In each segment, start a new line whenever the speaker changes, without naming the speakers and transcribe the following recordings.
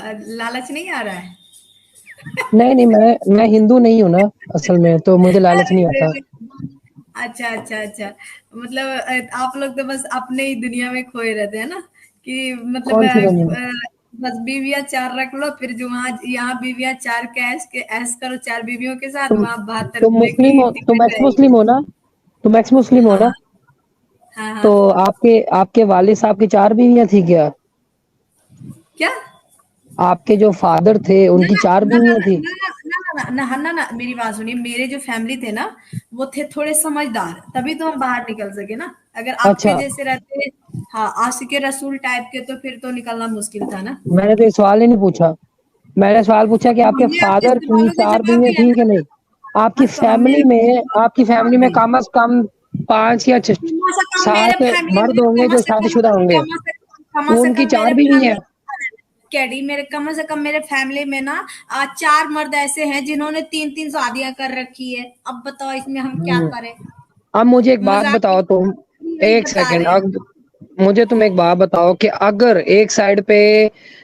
लालच नहीं आ रहा है?
नहीं नहीं, मैं हिंदू नहीं हूँ ना असल में, तो मुझे लालच
अरे
नहीं
रे
आता।
रे। अच्छा अच्छा अच्छा। मतलब आप लोग तो बस अपने ही दुनिया में खोए रहते हैं ना, कि मतलब
कौन सी दुनिया?
बस बीवियां चार रख लो, फिर जो वहाँ यहाँ बीवियां चार के ऐश करो चार बीवियों के साथ,
तुम
वहाँ 72
तुम
घूमे
मुस्लिम
की
हो, तुम
टिकट
एक्स
रहेगी।
मुस्लिम हो ना? तुम एक्स मुस्लिम हो
हाँ
ना?
हाँ हाँ।
तो आपके आपके वालिद साहब की 4 बीवियां थी क्या?
क्या?
आपके जो फादर थे
ना
उनकी
ना
4
ना ना
बीवियां थी?
ना ना ना ना ना ना ना, मेरी बात सुनिए, मेरे जो फैमिली थे ना, वो थे थोड़े समझदार, तभी तो हम बाहर निकल सके ना। अगर आपके
अच्छा,
जैसे रहते, हाँ, आशिक रसूल टाइप के, तो फिर तो निकलना मुश्किल था ना।
मैंने तो ये सवाल ही नहीं पूछा। मैंने सवाल पूछा कि आपके
हमने आपके
फादर की
सवालों का
4
जवाब
बीवियां
दिया
थी कि
ना।
नहीं?
हाँ, तो हमने
आपकी फैमिली में
नहीं,
कम से कम 5 या
कम से कम मेरे
7
फैमिली
मर्द
में
होंगे
कम
जो
से कम
शादीशुदा होंगे,
कम
तो
से
उनकी
कम मेरे
4 बीवी हैं।
फैमिली कैडी मेरे कम से कम मेरे फैमिली में ना चार मर्द ऐसे हैं जिन्होंने तीन तीन शादियां कर रखी है। अब बताओ इसमें हम क्या
हम्म।
करें?
अब मुझे एक बात
मजाक
बताओ तुम,
नहीं
एक
बता
सेकंड,
रहे हैं।
अब मुझे तुम एक बात बताओ कि अगर एक साइड पे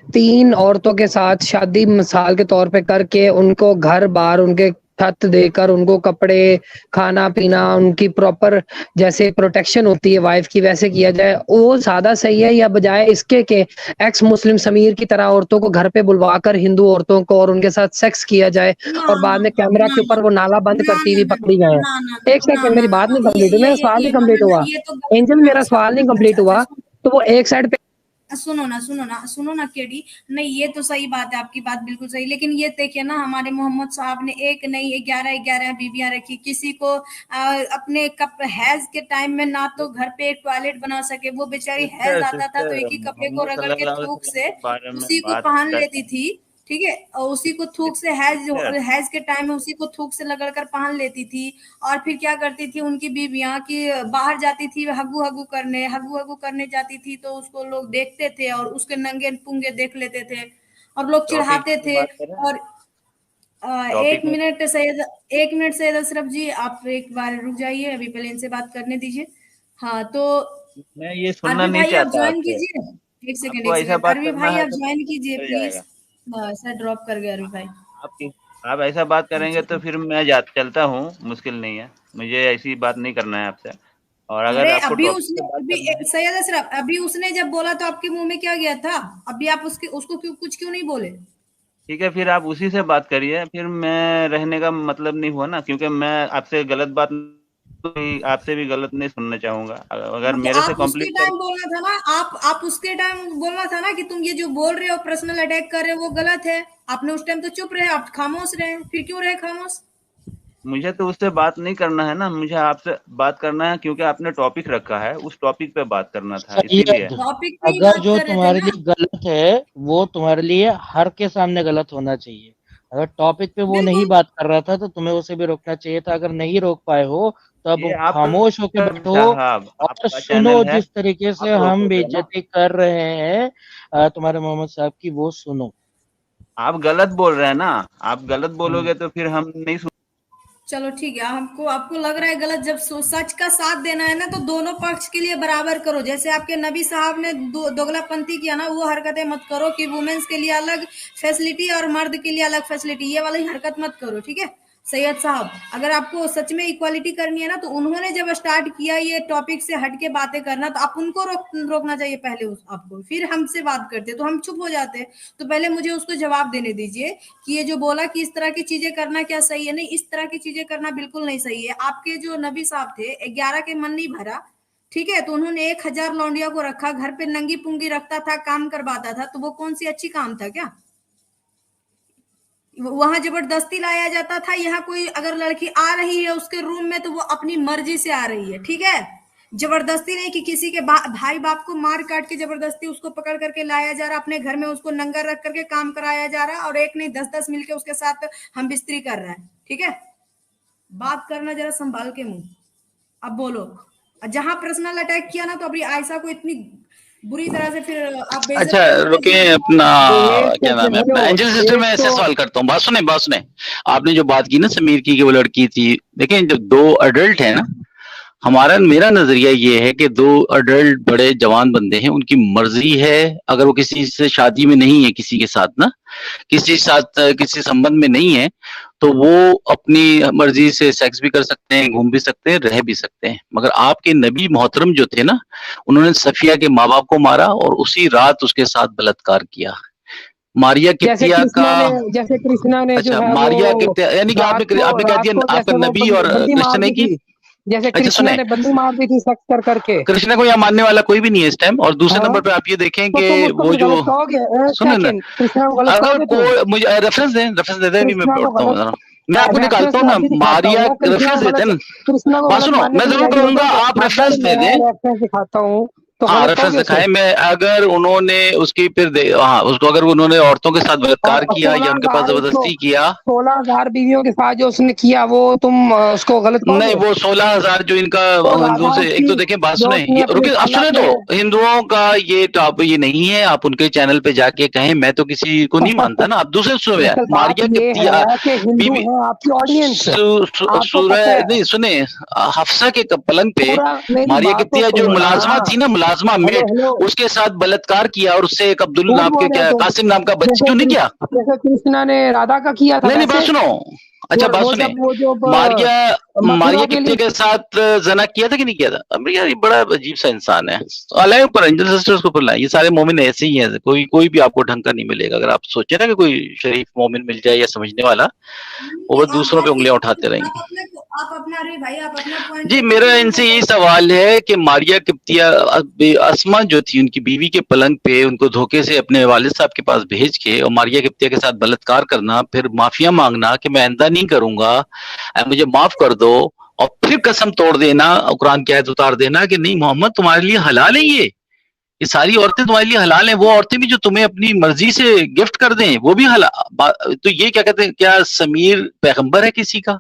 3 औरतों के साथ शादी मिसाल के तौर पे करके उनको घर बार उनके छत देकर उनको कपड़े खाना पीना उनकी प्रॉपर जैसे प्रोटेक्शन होती है वाइफ की वैसे किया जाए, वो ज्यादा सही है या बजाय इसके कि एक्स मुस्लिम समीर की तरह औरतों को घर पे बुलवाकर हिंदू औरतों को और उनके साथ सेक्स किया जाए
ना
और बाद
ना
में कैमरा
ना
के ऊपर वो नाला बंद
ना
करती
ना
हुई
ना
पकड़ी गए?
ना ना
एक
ना
सेकंड,
ना
मेरी
ना
बात
ना
नहीं कंप्लीट हुई, मेरा सवाल नहीं
ना ना
कंप्लीट
ना,
हुआ।
ये तो गलत
एंजल,
ना,
मेरा
अच्छा
सवाल नहीं कंप्लीट
अच्छा अच्छा
हुआ। तो वो एक साइड पे
सुनो ना सुनो ना सुनो ना केडी। नहीं, ये तो सही बात है, आपकी बात बिल्कुल सही, लेकिन ये देखिए ना, हमारे मोहम्मद साहब ने एक नहीं 11 बीवियां रखी, किसी को अपने कप हैज के टाइम में ना तो घर पे एक टॉयलेट बना सके, वो बेचारी हैज
सिस्टर
आता था तो
सिस्टर
एक ही कपड़े को
मोहम्मद
रगड़ के
सल्लल्लाहु अलैहि
थूक
वसल्लम
से
के बारे में
उसी को
बात
पहन
कर
लेती थी। ठीक है, और उसी को थूक से
सिस्टर।
हैज के टाइम में उसी को थूक से लगड़ कर पहन लेती थी। और फिर क्या करती थी उनकी बीवियां कि बाहर जाती थी हगू हगू करने जाती थी, तो उसको लोग देखते थे और उसके नंगे पुंगे देख लेते थे और लोग
टॉपिक
चिढ़ाते
में
थे।
बात कर रहे हैं।
और
टॉपिक
एक
में
मिनट सैयद, एक मिनट सैयद अशरफ जी, आप एक बार रुक जाइए, अभी पहले इनसे बात करने दीजिए। हाँ तो
मैं ये सुनना
अरबी
नहीं
भाई आप
चाहता
ज्वाइन
आपसे।
कीजिए।
आपको
एक
ऐसा
सेकंड
बात
अरबी
करना
भाई
है
आप
तो
ज्वाइन कीजिए
चल
प्लीज।
जाएगा।
सर ड्रॉप कर गए अरबी भाई।
आपकी आप ऐसा बात करेंगे
अच्छा।
तो फिर मैं जा चलता हूँ, मुश्किल नहीं है। मुझे ऐसी बात नहीं करना है आपसे। और अगर
अरे
आपको
अभी
टॉपिक
उसने
पे बात
अभी
करना है,
सैयद अशरफ, अभी उसने जब बोला तो आपके मुंह में क्या गया था? अभी आप उसके उसको क्यों कुछ क्यों नहीं बोले?
ठीक है, फिर आप उसी से बात करिए। फिर मैं रहने का मतलब नहीं हुआ ना, क्योंकि मैं आपसे गलत बात आपसे भी गलत नहीं सुनना चाहूँगा। अगर
हाँ, तो
मेरे से
आप उसके
कंप्लीट कर
टाइम बोलना था ना, आप उसके टाइम बोलना था ना कि तुम ये जो बोल रहे हो, पर्सनल अटैक कर रहे हो, वो गलत है। आपने उस टाइम तो चुप रहे, आप खामोश रहे, फिर क्यों रहे खामोश?
मुझे तो उससे बात नहीं करना है ना, मुझे आपसे बात करना है क्योंकि आपने टॉपिक रखा है, उस टॉपिक पे बात करना था, इसीलिए।
सैयद,
टॉपिक पे ही
अगर
बात
जो
कर रहे थे
तुम्हारे
ना।
लिए गलत है वो तुम्हारे लिए हर के सामने गलत होना चाहिए। अगर टॉपिक पे वो नहीं
बिल्कुल।
बात कर रहा था तो तुम्हें उसे भी रोकना चाहिए था। अगर नहीं रोक पाए हो तो
ये
अब
आप
खामोश होकर बैठो
साहब,
और
आपका
सुनो
चैनल है,
जिस तरीके से
आप
हम
रोकोगे ना।
बेइज्जती कर रहे हैं तुम्हारे मोहम्मद साहब की, वो सुनो।
आप गलत बोल रहे हैं ना, आप गलत
हम्म।
बोलोगे तो फिर हम नहीं सुन।
चलो ठीक है, हमको आपको लग रहा है गलत, जब सच का साथ देना है ना तो दोनों पक्ष के लिए बराबर करो। जैसे आपके नबी साहब ने दोगलापंथी किया ना, वो हरकतें मत करो कि वुमेन्स के लिए अलग फैसिलिटी और मर्द के लिए अलग फैसिलिटी, ये वाली हरकत मत करो। ठीक है सैयद साहब, अगर आपको सच में इक्वालिटी करनी है ना, तो उन्होंने जब स्टार्ट किया ये टॉपिक से हट के बातें करना, तो आप उनको रोकना चाहिए पहले आपको, फिर हमसे बात करते तो हम चुप हो जाते। तो पहले मुझे उसको जवाब देने दीजिए कि ये जो बोला कि इस तरह की चीजें करना क्या सही है, नहीं, इस तरह की चीजें करना बिल्कुल नहीं सही है। आपके जो नबी साहब थे 11 के मन नहीं भरा, ठीक है, तो उन्होंने 1000 लौंडिया को रखा, घर पे नंगी पुंगी रखता था, काम करवाता था, तो वो कौन सी अच्छी काम था क्या? वहां जबरदस्ती लाया जाता था। यहाँ कोई अगर लड़की आ रही है उसके रूम में तो वो अपनी मर्जी से आ रही है, ठीक है, जबरदस्ती नहीं कि किसी के भाई बाप को मार काट के जबरदस्ती उसको पकड़ करके लाया जा रहा, अपने घर में उसको नंगा रख करके काम कराया जा रहा, और एक नहीं 10-10 मिलके उसके साथ हम बिस्तरी कर रहे हैं। ठीक है, बात करना जरा संभाल के मुंह। अब बोलो, जहां पर्सनल अटैक किया ना, तो अभी आयशा को इतनी बुरी तरह से फिर आप बेइज्जत
अच्छा,
कर देते हैं
रुकिए
जिसको
अपना,
आप।
तो एक
क्या नाम
सेकंड,
है
हेलो,
अपना, एंजल सिस्टर।
एक
मैं ऐसे
तो
सवाल करता हूँ, बात सुने। आपने जो बात की ना समीर की कि वो लड़की थी, देखें जब दो अडल्ट है ना, हमारा मेरा नजरिया ये है कि दो अडल्ट बड़े जवान बंदे हैं, उनकी मर्जी है, अगर वो किसी से शादी में नहीं है, किसी के साथ ना, किसी साथ किसी संबंध में नहीं है, तो वो अपनी मर्जी से सेक्स भी कर सकते हैं, घूम भी सकते हैं, रह भी सकते हैं। मगर आपके नबी मोहतरम जो थे ना, उन्होंने सफिया के माँ बाप को मारा और उसी रात उसके साथ बलात्कार किया। मारिया किप्तिया का,
जैसे कृष्णा ने जो
अच्छा
है
मारिया
वो
किप्तिया, यानी कि आपने कह दिया आपका नबी और
बंदी मार
कृष्ण ने
दी
की।
थी, जैसे
अच्छा
कृष्णा
सुने,
ने बंदी मार दी थी सेक्स कर करके।
कृष्णा को यहाँ मानने वाला कोई भी नहीं है इस टाइम। और दूसरे
हाँ,
नंबर पे आप ये देखें
तो
कि
तुम उसको
वो
फिर
जो,
गलत कहोगे? एक
सुने ना,
सेकंड, कृष्णा को गलत
अगर
कहोगे तुम?
कोई मुझे रेफरेंस दे अभी मैं
कृष्णा को
पढ़ता हूँ
गलत,
जरा, मैं आपको निकालता हूँ ना,
अभी दिखाता हूँ
मारिया
ना, कृष्णा
रेफरेंस
को
देते
गलत,
हैं ना।
कृष्णा को
बात
गलत
सुनो,
मानने
मैं
के लिए
जरूर
रेडी हो
कहूंगा
तो
आप रेफरेंस
अगर
दे
मैं
दें।
रेफरेंस दिखाता हूँ तो
हाँ
गलत
रेफरेंस
कहोगे उसे?
दिखाएं, मैं अगर उन्होंने उसकी फिर हाँ उसको, अगर उन्होंने औरतों के साथ
और
बलात्कार किया या उनके पास
16,000
जबरदस्ती किया,
16,000 बीवियों के साथ जो उसने किया वो तुम उसको गलत
नहीं
कहोगे?
वो 16,000 जो इनका
तो
हिंदुओं
राधा
से, एक
उसकी
तो देखें बात
जो
सुने,
उसने अपनी
रुके आप
खाला
सुने,
अपने
तो हिंदुओं का ये टॉप ये नहीं है, आप उनके चैनल पे जाके कहें, मैं तो किसी को नहीं मानता ना। आप दूसरे सुनो यार,
दरअसल बात
मारिया
ये
किप्तिया
है कि हिंदू
बीबी
है आपकी ऑडियंस, आपको पता
सूरह
है
नहीं सुने, हफ्सा के पलंग पे
पूरा। मेरी
मारिया
बात तो
किप्तिया जो
सुनो ना।
मुलाजमा थी ना, मुलाजमा
हेलो
मेट,
हेलो,
उसके साथ बलात्कार किया और उससे एक अब्दुल
झूठ
नाम के,
बोल रहे हो
क्या
तुम।
कासिम नाम का बच्चा,
जैसे
क्यों नहीं किया?
जैसे कृष्णा ने राधा का किया था
नहीं बात
वैसे
सुनो, अच्छा बात
वो
सुने,
जब वो जो
मारिया
मथुरा
मारिया
के
किप्तिया
लिए,
के साथ जना किया था कि नहीं किया था? अब यार ये बड़ा अजीब सा इंसान है। अल्लाह ऊपर एंजल सिस्टर्स को ऊपर लाए, ये सारे मोमिन ऐसे ही हैं, कोई कोई भी आपको ढंग का नहीं मिलेगा। अगर आप सोचे ना कि कोई शरीफ मोमिन मिल जाए या समझने वाला, वो बस दूसरों पे उंगलियां उठाते रहेंगे।
आप अपना, अरे भाई आप अपना पॉइंट
जी
रखो,
मेरा
फिर हम
इनसे
लोग
यही सवाल है कि मारिया किप्तिया अस्मा जो थी उनकी बीवी के पलंग पे उनको धोखे से अपने वालिद साहब के पास भेज के और मारिया किप्तिया के साथ बलात्कार करना, फिर माफिया मांगना कि मैं आइंदा नहीं करूंगा, मुझे माफ कर दो, और फिर कसम तोड़ देना, कुरान की आयत उतार देना कि नहीं मोहम्मद तुम्हारे लिए हलाल है, ये सारी औरतें तुम्हारे लिए हलाल हैं, वो औरतें भी जो तुम्हें अपनी मर्जी से गिफ्ट कर दें वो भी हलाल। तो ये क्या कहते हैं, क्या समीर पैगंबर है किसी का?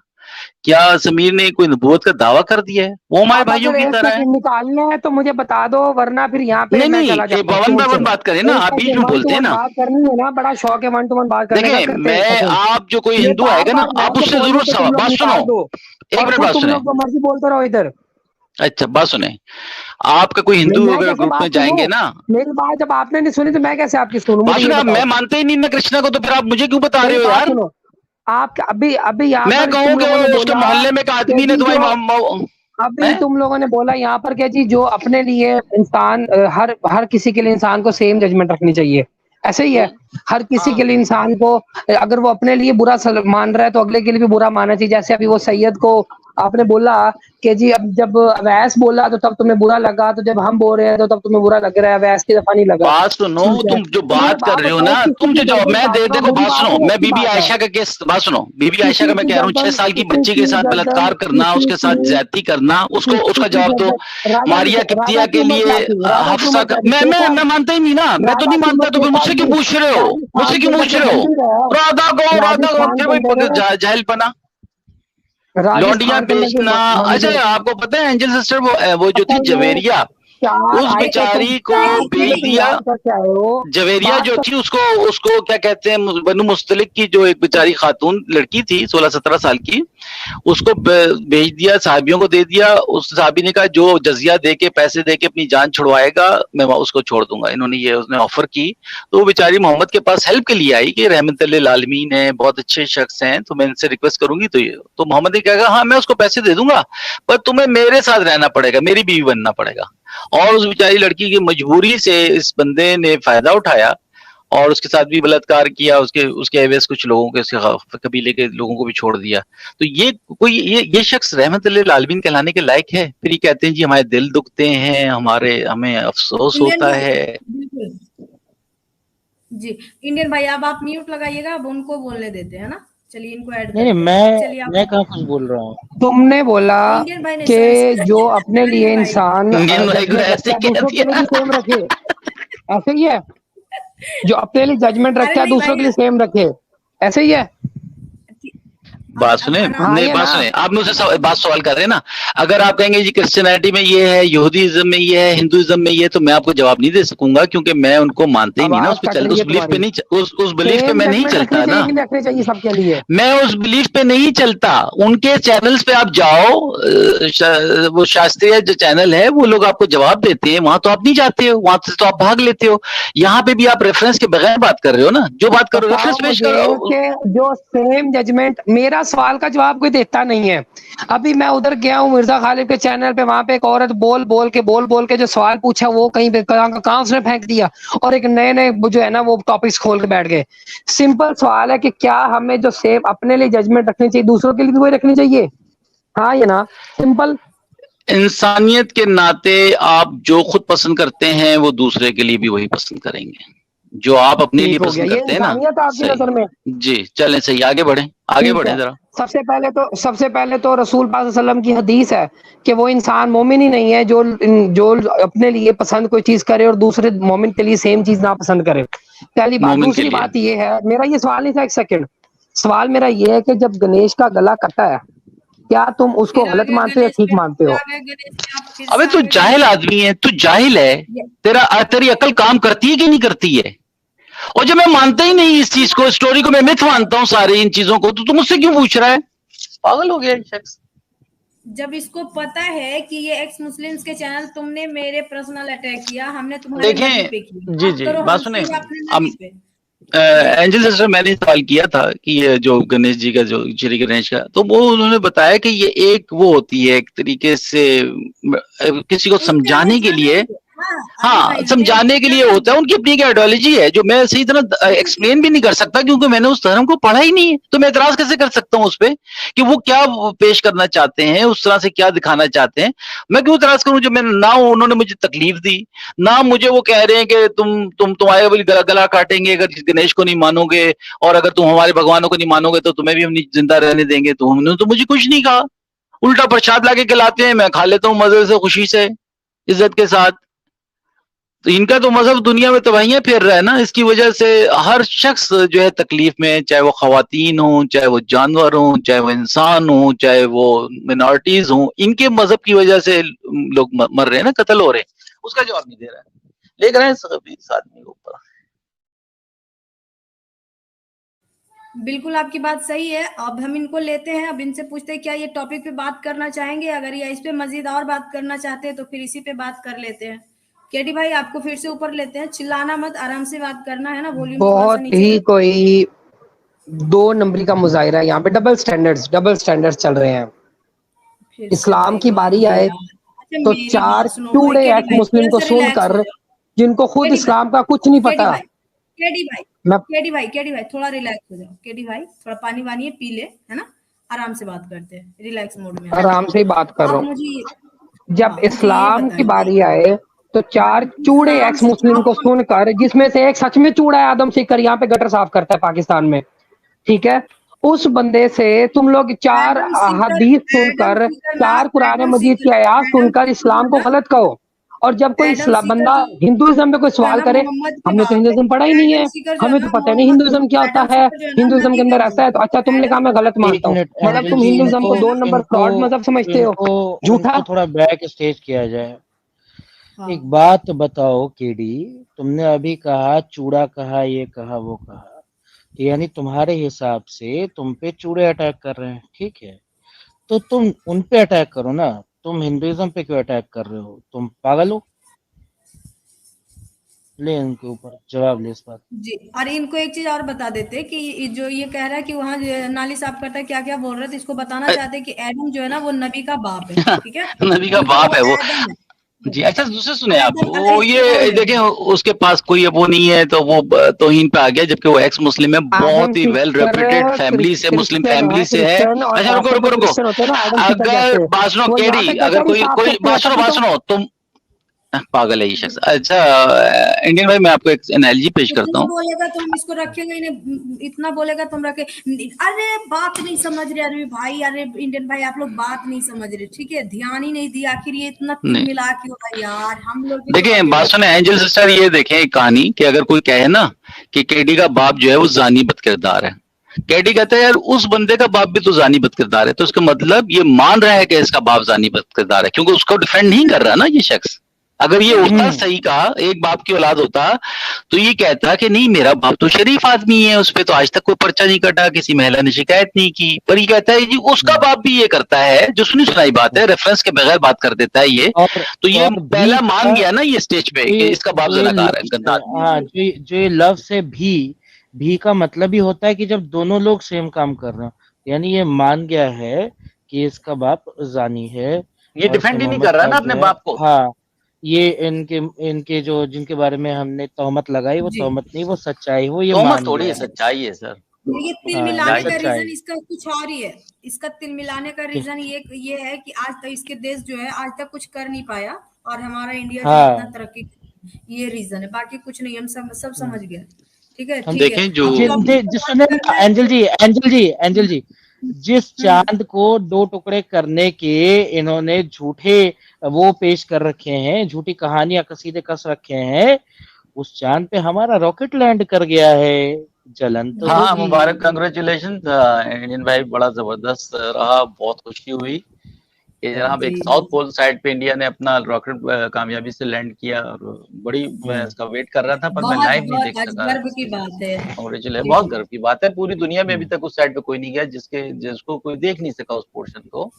क्या समीर ने कोई नबूवत का दावा कर दिया है? वो हमारे
अब
भाइयों
अगर
की
एक
तरह है।
सेकंड निकालना है तो मुझे बता दो, वरना फिर यहाँ पे
नहीं
मैं
नहीं
चला
ये
जाऊंगा
भवन
छोड़
भवन
के।
बात करें ना,
एक
आप बीच
सेकंड,
में
वन
बोलते
टू
हैं
वन
ना।
बात करनी है ना, बड़ा शौक है वन टू वन बात करने का,
देखिए
करते हैं
मैं,
सेकंड।
आप जो कोई
ये
हिंदू
बार
आएगा ना,
बार
आप
मैं
उससे
बोलूं
जरूर
तो
सवाल,
तुम लोग
बात सुनो,
निकाल दो,
एक
और
मिनट
फिर
बात
तुम
सुने,
लोग तो मर्जी बोलते रहो इधर।
अच्छा बात सुने, आपका कोई हिंदू
मैं
अगर
कैसे
ग्रुप
बात
में
सुनूं?
जाएंगे ना,
मेरी बात जब आपने नहीं सुनी तो मैं कैसे आपकी सुनूं?
बात
मुझे ये
सुने, आप मैं
बताओ।
मानते ही नहीं ना कृष्णा को, तो फिर आप मुझे क्यों बता
मेरी
रहे हो
बात
यार?
सुनो, आप अभी अभी यहाँ
मैं
पर
कहूँ
तुम
कि
लोगों ने
उसके
बोला
मोहल्ले में एक
कि
आदमी ने
जी
तुम्हारी
जो अभी
हैं?
तुम लोगों ने बोला यहाँ पर क्या जी, जो अपने लिए इंसान हर हर किसी के लिए इंसान को सेम जजमेंट रखनी चाहिए, ऐसे ही है। हर किसी के लिए इंसान को अगर वो अपने लिए बुरा मान रहा है तो अगले के लिए भी बुरा मानना चाहिए। जैसे अभी वो सैयद को आपने बोला कि जी अब जब अवैस बोला तो तब तुम्हें बुरा लगा, तो जब हम बोल रहे हैं तो तब तुम्हें बुरा लग रहा है, अवैस की दफा नहीं लगा।
बात सुनो,
ठीक है,
तुम जो
तो मुझे
बात कर
बात
रहे हो
बताओ
ना,
किसी
तुम
की
जो जवाब,
गर्दन
मैं
काटना
देखो
बुरी
बात
बात
सुनो,
है,
मैं
अच्छी
बीबी
बात है?
आयशा का केस, बात सुनो, बीबी आयशा
किसी
का मैं
की
कह रहा हूँ, 6
गर्दन,
साल की
किसी
बच्ची के
की
साथ
गर्दन,
बलात्कार करना,
किसी
उसके साथ
की
ज्यादती करना, उसको
किसी
उसका
की
जवाब दो।
गर्दन,
मारिया
राधा
किप्तिया
की
के
उम्र
लिए
क्या थी? राधा की
हफ्सा
उम्र
का,
क्या थी? 6 साल।
मैं मानता ही नहीं ना, मैं तो
राधा
नहीं
की उम्र
मानता, तो
6
फिर
साल
मुझसे क्यों
थी।
पूछ रहे हो? मुझसे
राजस्थान
क्यों
के
पूछ
अंदर
रहे हो?
मंदिर है,
राधा को
राजस्थान
फिर
के अंदर
वही जाहिलपना, लौंडियां
राजस्थान के अंदर
बेचना।
जो
अच्छा
मंदिर,
आपको पता है एंजल सिस्टर, वो जो थी
असल में
जवेरिया,
4
उस
आए थे तुम,
बेचारी को
4 चीजें
भेज
तुम
दिया।
याद करके आए हो।
जवेरिया
बात
जो
तो
थी उसको उसको क्या कहते हैं, बनु मुस्तलिक की जो एक बेचारी खातून लड़की थी 16-17 साल की, उसको भेज दिया, साहबियों को दे दिया। उस साहबी ने कहा जो जजिया दे के, पैसे दे के अपनी जान छुड़वाएगा मैं उसको छोड़ दूंगा। इन्होंने ये उसने ऑफर की, तो वो बेचारी मोहम्मद के पास हेल्प के लिए आई कि रहमतुल्लिल आलमीन है, बहुत अच्छे शख्स हैं, तो मैं इनसे रिक्वेस्ट करूंगी। तो मोहम्मद ने कहा हाँ मैं उसको पैसे दे दूंगा, पर तुम्हें मेरे साथ रहना पड़ेगा, मेरी बीवी बनना पड़ेगा। और उस बेचारी लड़की की मजबूरी से इस बंदे ने फायदा उठाया और उसके साथ भी बलात्कार किया, उसके उसके एवज कुछ लोगों के, उसके कबीले के लोगों को भी छोड़ दिया। तो ये कोई ये शख्स रहमतुल्लिल आलमीन कहलाने के लायक है? फिर ये कहते हैं जी हमारे दिल दुखते हैं, हमें अफसोस
इंडियन
होता
भाई,
है।
बिल्कुल जी। इंडियन भाई अब आप म्यूट लगाइएगा, अब उनको बोलने देते हैं ना। चलिए इनको ऐड
नहीं
करते हैं। चलिए
मैं
आप,
कहाँ कुछ बोल रहा हूँ।
तुमने बोला
इंडियन भाई ने
कि जो अपने लिए
इंडियन भाई,
इंसान
इंडियन भाई को
जजमेंट
ऐसे
रखता है
कह
दूसरों के लिए
दिया।
भी सेम रखे, ऐसे ही है? जो अपने लिए जजमेंट
अरे
रखता है
नहीं
दूसरों के
भाई,
लिए सेम रखे, ऐसे ही है?
बात सुने,
आराम
नहीं
से।
बात सुने, आप मुझसे बात सवाल कर रहे हैं ना। अगर आप कहेंगे जी क्रिश्चियनिटी में ये है, यहूदीज्म में ये है, हिंदुइज्म में ये है, तो मैं आपको जवाब नहीं दे सकूंगा, क्योंकि मैं उनको मानते ही
अब
नहीं ना,
आवाज कट रही
उस
है
बिलीफ पे
तुम्हारी।
नहीं, उस बिलीफ पे
सेम
मैं नहीं
जजमेंट
चलता
रखनी चाहिए
ना,
कि नहीं रखनी चाहिए सबके लिए?
मैं उस बिलीफ पे नहीं चलता। उनके चैनल्स पे आप जाओ, वो शास्त्रीय जो चैनल है वो लोग आपको जवाब देते हैं, वहां तो आप नहीं जाते हो, वहां से तो आप भाग लेते हो। यहाँ पे भी आप रेफरेंस के बगैर बात कर रहे हो ना, जो बात करो
बताओ
रेफरेंस पेश
मुझे
करो।
कि जो सेम जजमेंट, मेरा सवाल का जवाब कोई देता नहीं है। अभी मैं उधर गया हूँ मिर्जा खालिद के चैनल पे, वहां पे एक औरत बोल बोल के जो सवाल पूछा वो कहीं पे कहाँ उसने फेंक दिया, और एक नए नए जो है ना वो टॉपिक्स खोल के बैठ गए। सिंपल सवाल है कि क्या हमें जो सेम अपने लिए जजमेंट रखनी चाहिए, दूसरों के लिए भी वही रखनी चाहिए? हाँ या ना? सिंपल।
इंसानियत के नाते आप जो खुद पसंद करते हैं वो दूसरे के लिए भी वही पसंद करेंगे, जो आप अपने लिए
ठीक हो गया,
पसंद
ये
करते हैं ना।
इंसानियत है आपकी
सही,
नजर में?
जी चलें, सही, आगे बढ़ें, आगे
ठीक
बढ़ें
है।
जरा।
सबसे पहले तो रसूल पाक सल्लल्लाहु अलैहि वसल्लम की हदीस है कि वो इंसान मोमिन ही नहीं है जो जो अपने लिए पसंद कोई चीज करे और दूसरे मोमिन के लिए सेम चीज ना पसंद करे। पहली बात।
मोमिन के
दूसरी
लिए
बात ये है, मेरा ये सवाल नहीं था, एक सेकंड, सवाल मेरा ये है कि जब गणेश का गला कटा है, क्या तुम उसको
फिर आ
गलत
गए
मानते हो या
गणेश
ठीक
पे,
मानते
फिर
हो?
आ गए गणेश पे, आप फिर
अबे
से
तू
आ गए
जाहिल
गणेश
आदमी है, तू जाहिल है,
पे।
तेरी अकल काम करती है कि नहीं करती है? और जब मैं मानता ही नहीं इस चीज को, स्टोरी को, मैं मिथ मानता हूँ सारी इन चीजों को, तो तुम मुझसे क्यों पूछ रहा है? पागल हो गया ये शख्स।
जब इसको पता है कि ये एक्स मुस्लिम्स के चैनल, तुमने मेरे पर्सनल अटैक किया, हमने तुम्हारे नबी पे
देखें,
किया,
जी
अब
जी
करो
बात
हमसे
सुने,
या अपने
अब
नबी पे। जी
एंजल सिस्टर, मैंने सवाल किया था कि ये जो गणेश जी का, जो श्री गणेश का, तो वो उन्होंने बताया कि ये एक वो होती है, एक तरीके से किसी को
उससे हमें
समझाने के
जाना
लिए,
नहीं है। हाँ अली
हाँ
भाई, हमें
समझाने
उससे
के लिए
जाना
होता है, उनकी अपनी एक आइडियोलॉजी है जो मैं सही तरह एक्सप्लेन भी नहीं कर सकता, क्योंकि मैंने उस धर्म को पढ़ा ही नहीं है। तो मैं एतराज कैसे कर सकता हूँ उस पर कि वो क्या पेश करना चाहते हैं, उस तरह से क्या दिखाना चाहते हैं। मैं क्यों एतराज करूं जो मैंने ना, उन्होंने मुझे तकलीफ दी ना, मुझे वो कह रहे हैं कि तुम्हारे भी गला काटेंगे अगर गणेश को नहीं मानोगे, और अगर तुम हमारे भगवानों को नहीं मानोगे तो तुम्हें भी हम नहीं जिंदा रहने देंगे। तो उन्होंने तो मुझे कुछ नहीं कहा, उल्टा प्रसाद लाके खिलाते हैं, मैं खा लेता हूँ मजे से, खुशी से, इज्जत के साथ। तो इनका तो मजहब दुनिया में तबाहियां फेर रहा है ना, इसकी वजह से हर शख्स जो है तकलीफ में, चाहे वो खवातीन हो, चाहे वो जानवर हो, चाहे वो इंसान हो, चाहे वो मिनॉरिटीज हो, इनके मजहब की वजह से लोग मर रहे हैं ना, कत्ल हो रहे हैं। उसका जवाब नहीं दे रहा है, ले रहे हैं इस आदमी के ऊपर।
बिल्कुल आपकी बात सही है। अब हम इनको लेते हैं, अब इनसे पूछते हैं क्या ये टॉपिक पे बात करना चाहेंगे, अगर ये इस पे मजीद और बात करना चाहते हैं तो फिर इसी पे बात कर लेते हैं। केडी भाई आपको फिर से ऊपर लेते हैं, चिल्लाना मत, आराम से बात करना है ना, वॉल्यूम थोड़ा सा
बहुत
नीचे
ही
कर।
कोई दो नंबरी का मुजाहिरा है यहाँ पे, डबल स्टैंडर्ड्स चल रहे हैं।
फिर से
इस्लाम की
आएगा
बारी
ये
आए
यार। अच्छा
तो
मेरी
चार
बात सुनो भाई,
चूड़े
केडी
एक्स
भाई
मुस्लिम
थोड़ा
को
सा रिलैक्स हो
सुनकर,
जाओ।
जिनको खुद
केडी भाई,
इस्लाम का कुछ नहीं
केडी
पता।
भाई, केडी भाई,
मैं
केडी भाई थोड़ा रिलैक्स हो जाओ। केडी भाई थोड़ा पानी वानी पी ले, है ना, आराम से बात करते हैं, रिलैक्स मोड में आ जाओ।
आराम से ही बात कर रहा
आप
हूँ। जब
मुझे ये
इस्लाम की
बताइए,
बारी आए तो चार चूड़े
इस्लाम
एक्स
से
मुस्लिम को
आप
सुनकर, जिसमें से एक सच में चूड़ा है, आदम सीकर यहाँ पे गटर साफ करता है पाकिस्तान में, ठीक है, उस बंदे से तुम लोग चार
एडम सीकर,
हदीस
एडम
सुनकर,
सीकर ना,
चार कुरान
एडम
मजीद की
सीकर,
आयात
एडम
सुनकर
सीकर जो
इस्लाम
है
को
ना,
गलत कहो। और जब कोई
एडम सीकर
बंदा
जो
हिंदुइज्म में कोई
है
सवाल
ना,
करे,
मोहम्मद के
हमें तो
बाप है।
हिंदुइज्म पढ़ा ही नहीं
एडम
है,
सीकर जो है
हमें तो
ना,
पता नहीं हिंदुइज्म क्या होता
एडम
है,
सीकर जो है ना
हिंदुइज्म के
नबी का
अंदर ऐसा है,
बाप
तो अच्छा
है।
तुमने
एडम
कहा मैं
सीकर
गलत
जो
एक
मानता हूँ,
मिनट
मतलब
एंजल
तुम
जी,
हिंदुइज्म
नबी
को
है
दो
ना,
नंबर
इनको
फ्रॉड मजहब समझते हो,
इनको
झूठा।
इनको थोड़ा बैक स्टेज किया जाए।
हाँ
एक बात बताओ केडी, तुमने अभी कहा चूड़ा कहा, ये कहा, वो कहा, यानी तुम्हारे हिसाब से तुम पे चूड़े अटैक कर रहे हैं, ठीक है, तो तुम उन पे अटैक करो ना, तुम हिंदुइज्म पे क्यों अटैक कर रहे हो? तुम पागल हो? ले इनके ऊपर जवाब ले इस बात।
जी। और इनको एक चीज और बता देते कि जो ये कह रहा है कि वहाँ नाली साफ करता है, क्या क्या बोल रहे थे, इसको बताना चाहते हैं कि एडम जो है ना वो नबी का बाप है, ठीक है,
नबी का
उनका
बाप
वो
है वो।
एडम है।
जी अच्छा, दूसरे सुने आप,
एडम
वो ये
अलैहिस्सलाम है।
देखें, उसके पास कोई अब वो नहीं है, तो वो तौहीन पे आ गया, जबकि वो एक्स मुस्लिम है,
आदम
बहुत ही वेल
सीकर
रेप्यूटेड फैमिली से, मुस्लिम
क्रिश्चियन है,
फैमिली से है।
क्रिश्चियन, और
अच्छा रुको
आपके
रुको
जो
रुको,
क्रिश्चियन होते हैं ना आदम सीकर
अगर
जैसे,
बात सुनो
वो यहाँ
केडी,
पे
अगर
गटर ही
कोई
साफ
कोई
करते हैं, तभी
बात
तो।
सुनो तुम, पागल है ये शख्स। अच्छा इंडियन भाई, मैं आपको एक एनालॉजी पेश करता
इतना
हूँ।
बोलेगा तो हम इसको रखेंगे ही नहीं, इतना बोलेगा तो हम रखे। अरे बात नहीं समझ रहे, अरे भाई, अरे इंडियन भाई आप लोग बात नहीं समझ रहे, ठीक है, ध्यान ही नहीं दिया, आखिर ये इतना
नहीं
तिलमिला क्यों रहा है यार, हम लोग भी तो
देखें,
आगे
बात
बढ़।
सुने एंजल सिस्टर, ये देखें एक कहानी कि अगर कोई कहे ना कि केडी का बाप जो है वो जानी बद किरदार है, कैडी कहता है यार उस बंदे का बाप भी तो जानी बद किरदार है, तो उसका मतलब ये मान रहा है कि इसका बाप जानी बद किरदार है, क्योंकि उसको डिफेंड नहीं कर रहा ना ये शख्स। अगर ये होता सही कहा, एक बाप की औलाद होता तो ये कहता कि नहीं मेरा बाप तो शरीफ आदमी है, उस पर तो आज तक कोई पर्चा नहीं कटा, किसी महिला ने शिकायत नहीं की। पर ये कहता है जी उसका बाप भी ये करता है, जो सुनी सुनाई बात है, रेफरेंस के बगैर बात कर देता है ये। तो ये पहला मान गया ना ये स्टेज पे कि इसका बाप ज़नाकार है, गंदा आदमी।
हाँ, जो ये लव से भी का मतलब ही होता है कि जब दोनों लोग सेम काम कर रहे हो, यानी ये मान गया है कि इसका बाप जानी है।
ये डिफेंड ही नहीं कर रहा ना अपने बाप को।
हाँ, ये इनके जो जिनके बारे में हमने तोहमत लगाई, वो तोहमत नहीं, वो सच्चाई, वो ये
तोहमत थोड़ी है, सच्चाई है सर।
ये तिल मिलाने का रीजन इसका कुछ और ही है। इसका तिल मिलाने का रीजन ये है कि आज तक इसके देश जो है आज तक कुछ कर नहीं पाया, और हमारा इंडिया जो इतना तरक्की, ये रीजन है, बाकी कुछ नहीं। हम सब समझ गए। ठीक है,
हम देखें जो
एंजल जी जिस चांद को 2 टुकड़े करने के इन्होंने झूठे वो पेश कर रखे हैं, झूठी कहानियां कसीदे कस रखे हैं, उस चांद पे हमारा रॉकेट लैंड कर गया है। जलन तो
हाँ, मुबारक, कांग्रेचुलेशन इंडियन भाई, बड़ा जबरदस्त रहा, बहुत खुशी हुई कि जनाब एक साउथ पोल साइड पे इंडिया ने अपना रॉकेट कामयाबी से लैंड किया, और बड़ी मैं इसका वेट कर रहा था, पर मैं लाइव नहीं देख सका।
गर्व की बात है,
कांग्रेचुलेशन, बहुत गर्व की बात है। पूरी दुनिया में अभी तक उस साइड पे कोई नहीं गया जिसको कोई देख नहीं सका उस पोर्शन को,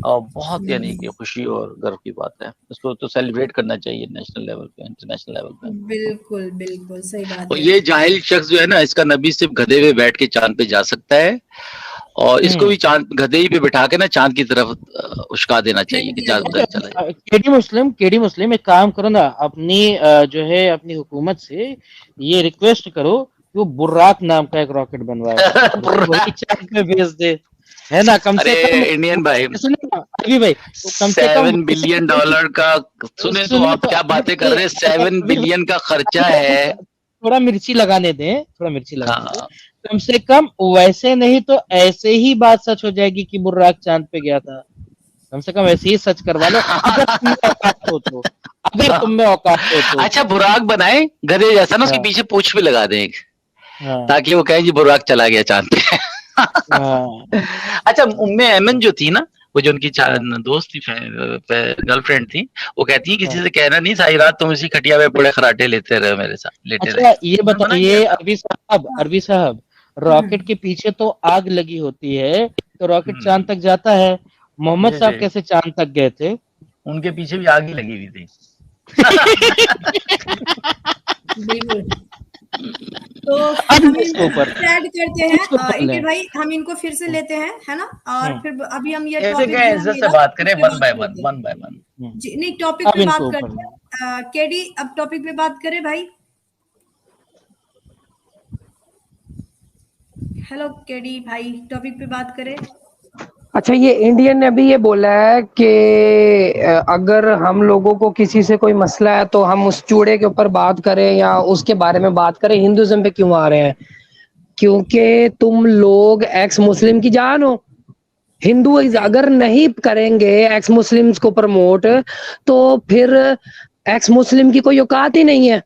और बहुत यानी कि खुशी और गर्व की बात है। इसको तो सेलिब्रेट करना चाहिए नेशनल लेवल पे, इंटरनेशनल लेवल पे।
बिल्कुल बिल्कुल सही बात
और
है।
ये जाहिल शख्स जो है ना, इसका नबी सिर्फ गधे पे बैठ के चांद पे जा सकता है, और इसको भी चांद गधे ही पे बिठा के ना चांद की तरफ उश्का देना चाहिए कि चांद उधर चला जाए।
केडी मुस्लिम एक काम करो ना, अपनी जो है अपनी हुकूमत से ये रिक्वेस्ट करो कि वो बुर्राक नाम का एक रॉकेट बनवाए, वही चांद पे भेज दे, है ना। कम से कम
इंडियन भाई,
अभी भाई कम से कम
$7 बिलियन का, सुने तो आप क्या बातें कर रहे हैं, 7 बिलियन का खर्चा है।
थोड़ा मिर्ची लगाने दें, थोड़ा मिर्ची लगाने दें। कम से कम वैसे नहीं तो ऐसे ही बात सच हो जाएगी कि बुर्राक चांद पे गया था। कम से कम ऐसे ही सच करवा लो, अगर तुम में औकात हो तो, अगर तुम में औकात हो तो।
अच्छा, बुराक बनाए गधे जैसा ना, उसके पीछे पूंछ भी लगा दें, ताकि वो कहे जी बुराक चला गया चांद पे। अच्छा, उम्मे ऐमन जो थी ना, वो जो उनकी दोस्त थी, गर्लफ्रेंड थी, वो कहती है किसी से कहना नहीं सारी रात तुम इसी खटिया में बड़े खराटे लेते रहे मेरे साथ, लेटे रहे।
ये बताइए अरबी साहब, रॉकेट के पीछे तो आग लगी होती है, तो रॉकेट चांद तक जाता है। मोहम्मद साहब कैसे चांद तक गए थे?
उनके पीछे भी आग ही लगी हुई थी।
तो हम ऐड करते हैं इंडियन भाई, हम इनको फिर से लेते हैं, है ना। और फिर अभी हम ये
टॉपिक से बात करें वन बाय वन।
जी नहीं, टॉपिक पे बात करते हैं। केडी, अब टॉपिक पे बात करें भाई। हेलो केडी भाई, टॉपिक पे बात करें।
अच्छा, ये इंडियन ने अभी ये बोला है कि अगर हम लोगों को किसी से कोई मसला है तो हम उस चूड़े के ऊपर बात करें या उसके बारे में बात करें। हिंदुइज्म पे क्यों आ रहे हैं? क्योंकि तुम लोग एक्स मुस्लिम की जान हो। हिंदू अगर नहीं करेंगे एक्स मुस्लिम्स को प्रमोट, तो फिर एक्स मुस्लिम की कोई औकात ही नहीं है।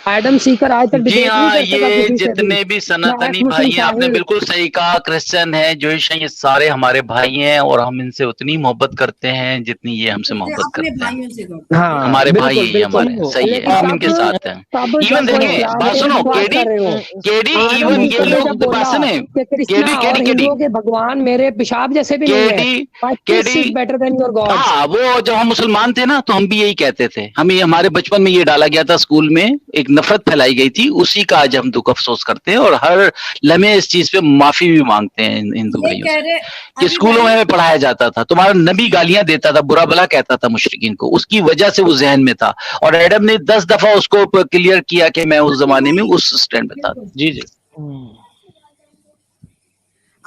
एडम सीकर आज तक
जी हाँ, ये जितने भी सनातनी भाई हैं, आपने बिल्कुल सही कहा, क्रिश्चियन है, जूइश है, ये सारे हमारे भाई हैं, और हम इनसे उतनी मोहब्बत करते हैं जितनी ये हमसे मोहब्बत करते हैं।
हाँ,
हमारे भाई हैं हमारे, सही है, हम इनके साथ हैं। इवन देखिए, बात सुनो केडी, इवन ये लोग बात सुने, केडी
के भगवान मेरे पेशाब जैसे भी नहीं है, KD better than your God.
हाँ, वो जब हम मुसलमान थे ना, तो हम भी यही कहते थे, हमें हमारे बचपन में ये डाला गया था, स्कूल में एक नफरत फैलाई गई थी, उसी का आज हम दुख अफसोस करते हैं, और हर लम्हे इस चीज पे माफी भी मांगते हैं हिंदू भाइयों से कि स्कूलों में हमें पढ़ाया जाता था, तुम्हारा नबी गालियां देता था, बुरा भला कहता था मुशरिकीन को, उसकी वजह से वो जहन में था, और एडम ने 10 दफा उसको क्लियर किया कि मैं उस जमाने में उस स्टैंड पे था। जी जी,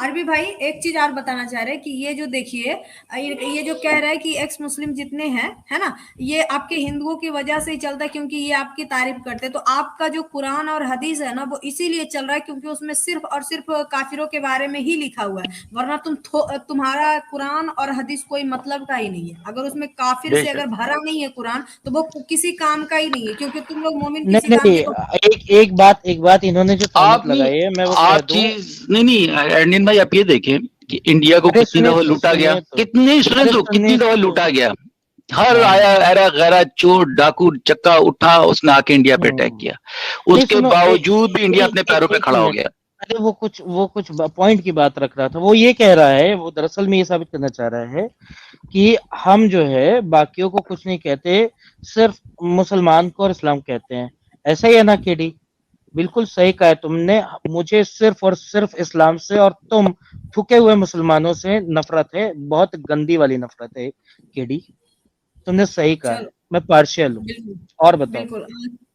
अरबी भाई एक चीज और बताना चाह रहे हैं कि ये जो देखिए, ये जो कह रहा है कि एक्स मुस्लिम जितने हैं, है ना, ये आपके हिंदुओं की वजह से ही चलता है, क्योंकि ये आपकी तारीफ करते हैं। तो आपका जो कुरान और हदीस है ना, वो इसीलिए चल रहा है क्योंकि उसमें सिर्फ और सिर्फ काफिरों के बारे में ही लिखा हुआ है, वरना तुम्हारा कुरान और हदीस कोई मतलब का ही नहीं है। अगर उसमें काफिर से अगर भरा नहीं है कुरान, तो वो किसी काम का ही नहीं है, क्योंकि तुम लोग मोमिन
नहीं
किसी काम
नहीं,
के।
एक बात इन्होंने जो तहमत
आप नहीं
लगाई है मैं वो कह
आप
दूं।
चीज नहीं एंडियन भाई, आप ये देखें कि इंडिया को
अरे
कितनी दफा लूटा गया, कितनी सुने तो कितनी दफा लूटा गया। हर आया एरा गैरा चोर डाकू चक्का उठा, उसने आके इंडिया पे अटैक किया, उसके बावजूद भी इंडिया अपने पैरों पे खड़ा हो गया।
अरे वो कुछ पॉइंट की बात रख रहा था। वो ये कह रहा है, वो दरअसल में ये साबित करना चाह रहा है कि हम जो है बाकियों को कुछ नहीं कहते, सिर्फ मुसलमान को और इस्लाम कहते हैं। ऐसा ही है ना केडी? बिल्कुल सही कहा है तुमने। मुझे सिर्फ और सिर्फ इस्लाम से और तुम ठुके हुए मुसलमानों से नफरत है, बहुत गंदी वाली नफरत है केडी। तुमने सही कहा है, मैं पार्शियल हूँ। और बताओ।
बिल्कुल।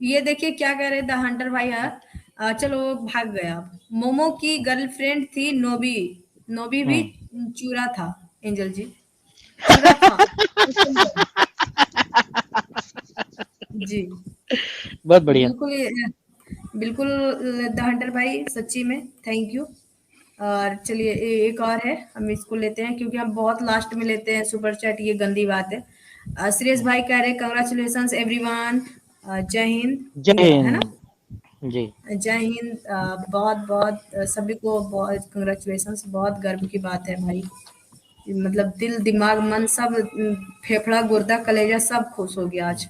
ये देखिए क्या कह रहे थे हंटर भाई यार, चलो वो भाग गया। मोमो की गर्लफ्रेंड थी नोबी, नोबी भी चूरा था। एंजल जी चूरा था। जी
बहुत बढ़िया।
बिल्कुल बिल्कुल द हंटर भाई, सच्ची में थैंक यू। और चलिए एक और है, हम इसको लेते हैं क्योंकि हम बहुत लास्ट में लेते हैं सुपर चैट, ये गंदी बात है। श्रेयस भाई कह रहे कंग्रेचुलेशंस एवरीवन, जय हिंद
जय
है ना,
हिंद जी,
जय हिंद। बहुत बहुत सभी को बहुत कंग्रेचुलेशंस, बहुत गर्व की बात है भाई। मतलब दिल दिमाग मन सब, फेफड़ा गुर्दा कलेजा सब खुश हो गया आज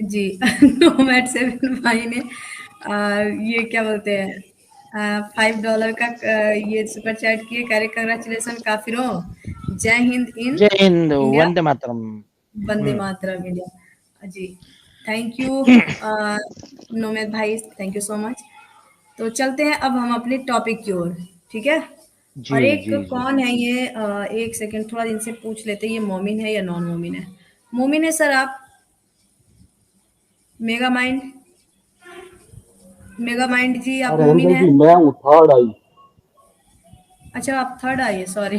जी। नोमैट 7 भाई ने ये क्या बोलते हैं, $5 का ये सुपर चैट किए, कह रहे कंग्रेचुलेशन काफिरों, जय हिंद इन
जय हिंद,
इंडिया,
वंदे मातरम।
वंदे मातरम इंडिया जी। थैंक यू नोमैट भाई, थैंक यू सो मच। तो चलते हैं अब हम अपने टॉपिक की ओर, ठीक है। और
जी
एक
जी
कौन है ये, एक सेकंड थोड़ा इनसे पूछ लेते हैं, ये मोमिन है या नॉन मोमिन है। मोमिन है सर आप? मेगा माइंड, मेगा माइंड जी आप मोमिन है?
मैं हूँ थर्ड आई।
अच्छा आप थर्ड आई है, सॉरी।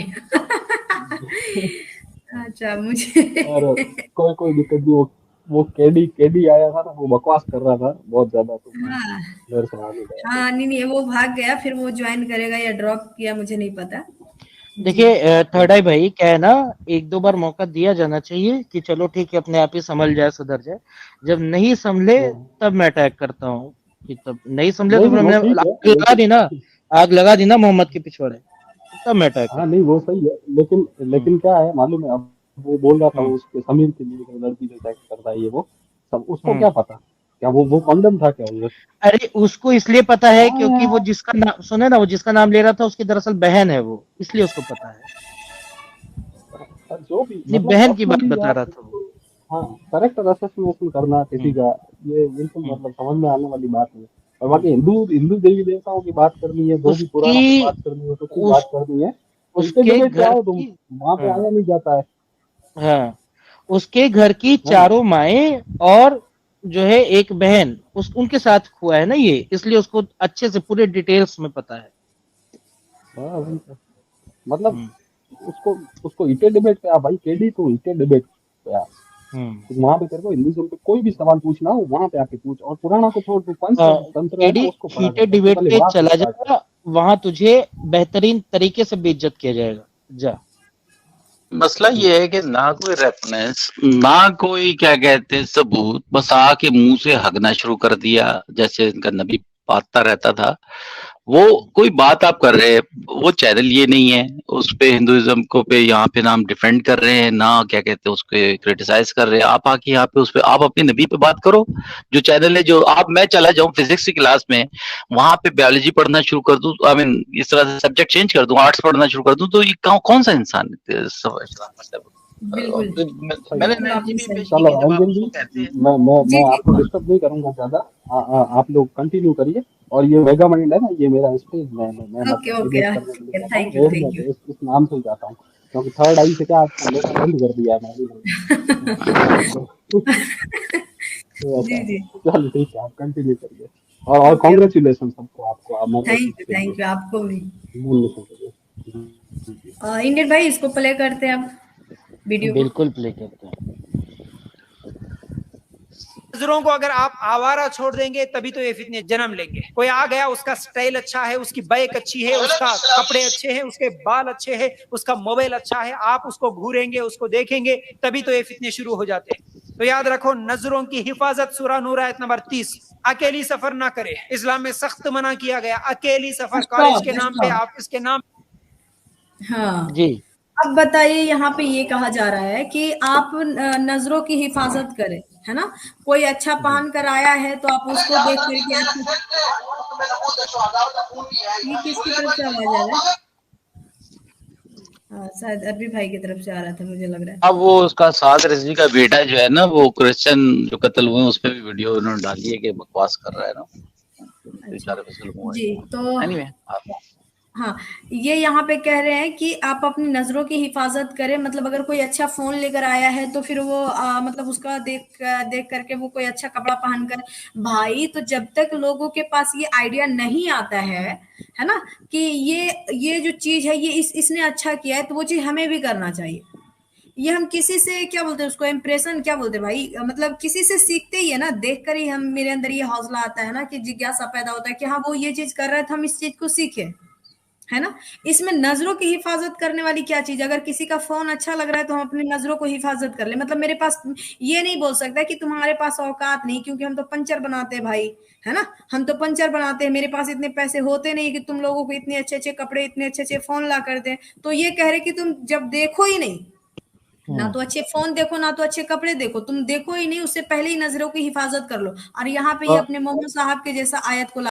अच्छा मुझे
और कोई दिक्कत नहीं, वो केडी आया था ना, वो बकवास कर रहा था बहुत ज्यादा, तो
हाँ
घर से आ गया।
हाँ, नहीं वो भाग गया, फिर वो ज्वाइन करेगा या ड्रॉप किया मुझे नहीं पता।
देखिए थर्ड आई भाई, क्या है ना, एक दो बार मौका दिया जाना चाहिए कि चलो ठीक है अपने आप ही संभल जाए, सुधर जाए। जब नहीं संभले तब मैं अटैक करता हूँ, कि तब नहीं संभले तो फिर मैंने आग लगा दी ना, आग लगा दी ना मोहम्मद के पिछवाड़े, तब मैं अटैक।
हाँ नहीं वो सही है, लेकिन क्या है मालूम है, अब वो बोल रहा था उसके समीर के लिए, लड़की जो टैक्स करता है ये वो सब, उसको क्या पता, क्या वो कॉन्डम था क्या उधर?
अरे उसको इसलिए पता है क्योंकि वो जिसका नाम सुने ना, वो जिसका नाम ले रहा था उसकी दरअसल बहन है वो, इसलिए उसको पता है।
जो भी
मतलब बहन की बात बता रहा था वो।
हाँ, करेक्ट असेसमेंट करना किसी का, ये बिल्कुल मतलब समझ में आने वाली बात है। और बाकी हिंदू देवी देवताओं की बात करनी है, जो भी पुराणों की बात करनी है, तो उसकी बात करनी है, उसके घर तुम वहां पे आया नहीं जाता है।
हाँ, उसके घर की चारों माएं और जो है एक बहन उनके साथ हुआ है ना ये, इसलिए उसको अच्छे से पूरे डिटेल्स में पता है।
मतलब उसको इटे डिबेट पे आ भाई, केडी तो इटे डिबेट पे आ, वहां पे तेरे को हिंदुइज्म पे कोई भी सवाल पूछना हो वहां पे आके पूछ, और पुराना को छोड़, तू पंचतंत्र है ना उसको पढ़ा,
डिबेट पे चला जाएगा, वहां तुझे बेहतरीन तरीके से बेइज्जत किया जाएगा। जा,
मसला ये है कि ना कोई रेफरेंस, ना कोई क्या कहते हैं सबूत, बस आके मुंह से हगना शुरू कर दिया, जैसे इनका नबी पाता रहता था। वो कोई बात आप कर रहे हैं, वो चैनल ये नहीं है, उस पे हिंदुइज्म को पे यहाँ पे नाम डिफेंड कर रहे हैं, ना क्या कहते हैं उसके क्रिटिसाइज कर रहे हैं। आप आके यहाँ पे उस पे आप अपने नबी पे बात करो। जो चैनल है, जो आप, मैं चला जाऊं फिजिक्स की क्लास में, वहां पे बायोलॉजी पढ़ना शुरू कर दूं, आई मीन इस तरह से सब्जेक्ट चेंज कर दूं, आर्ट्स पढ़ना शुरू कर दूं, तो ये कौन सा इंसान
मैंने चलो अंजन जी, मैं आपको डिस्टर्ब नहीं करूंगा ज्यादा, आप लोग कंटिन्यू करिए। और ये मेगा माइंड है ना, ये मेरा स्टेज, मैं
थैंक यू
इस नाम से ही जाता हूँ, क्योंकि थर्ड आई से क्या आपको बंद कर दिया है चलो ठीक है, आप कंटिन्यू करिए। और कांग्रेचुलेशन सबको, आपको,
थैंक यू आपको भी।
मूल
इंडियन भाई इसको प्ले करते हैं अब वीडियो।
बिल्कुल प्ले करते हैं।
नजरों को अगर आप आवारा छोड़ देंगे तभी तो ये फितने जन्म लेंगे। कोई आ गया, उसका स्टाइल अच्छा है, उसकी बाइक अच्छी है, उसका कपड़े अच्छे हैं, उसके बाल अच्छे हैं, उसका मोबाइल अच्छा है, आप उसको घूरेंगे, उसको देखेंगे, तभी तो ये फितने शुरू हो जाते हैं। तो याद रखो, नजरों की हिफाजत सूरह नूर आयत नंबर 30। अकेली सफर ना करे, इस्लाम में सख्त मना किया गया। अकेली सफर कॉलेज के नाम पे, ऑफिस के नाम।
हाँ
जी,
अब बताइए, यहाँ पे ये कहा जा रहा है कि आप नजरों की हिफाजत करें, है ना। कोई अच्छा पहन कर आया है तो आप उसको देख करके ये किसकी तरफ से आवाज आ रहा है? शायद अरबी भाई की तरफ से आ रहा था, मुझे लग रहा है।
अब वो उसका साद रिजवी का बेटा जो है ना, वो क्रिश्चियन जो कत्ल हुए, उस पर भी वीडियो उन्होंने डाली है कि बकवास कर रहा है ना।
जी तो
Anyway,
हाँ, ये यहाँ पे कह रहे हैं कि आप अपनी नजरों की हिफाजत करें। मतलब अगर कोई अच्छा फोन लेकर आया है तो फिर वो मतलब उसका देख करके वो कोई अच्छा कपड़ा पहनकर, भाई तो जब तक लोगों के पास ये आइडिया नहीं आता है ना, कि ये जो चीज है ये इसने अच्छा किया है, तो वो चीज हमें भी करना चाहिए। ये हम किसी से क्या बोलते हैं, उसको इम्प्रेशन क्या बोलते हैं भाई, मतलब किसी से सीखते ही है ना, देख कर ही हम, मेरे अंदर ये हौसला आता है ना, कि जिज्ञासा पैदा होता है कि हाँ वो ये चीज कर रहा है तो हम इस चीज को सीखें, है ना। इसमें नजरों की हिफाजत करने वाली क्या चीज। अगर किसी का फोन अच्छा लग रहा है तो हम अपनी नजरों को हिफाजत कर ले। मतलब मेरे पास ये नहीं बोल सकता कि तुम्हारे पास औकात नहीं, क्योंकि हम तो पंचर बनाते हैं भाई, है ना। हम तो पंचर बनाते हैं, मेरे पास इतने पैसे होते नहीं कि तुम लोगों को इतने अच्छे अच्छे कपड़े, इतने अच्छे अच्छे फोन ला कर दे। तो ये कह रहे कि तुम जब देखो ही नहीं, ना तो अच्छे फोन देखो, ना तो अच्छे कपड़े देखो, तुम देखो ही नहीं, उससे पहले ही नजरों की हिफाजत कर लो। और यहाँ पे ये अपने मोहम्मद साहब के जैसा आयत को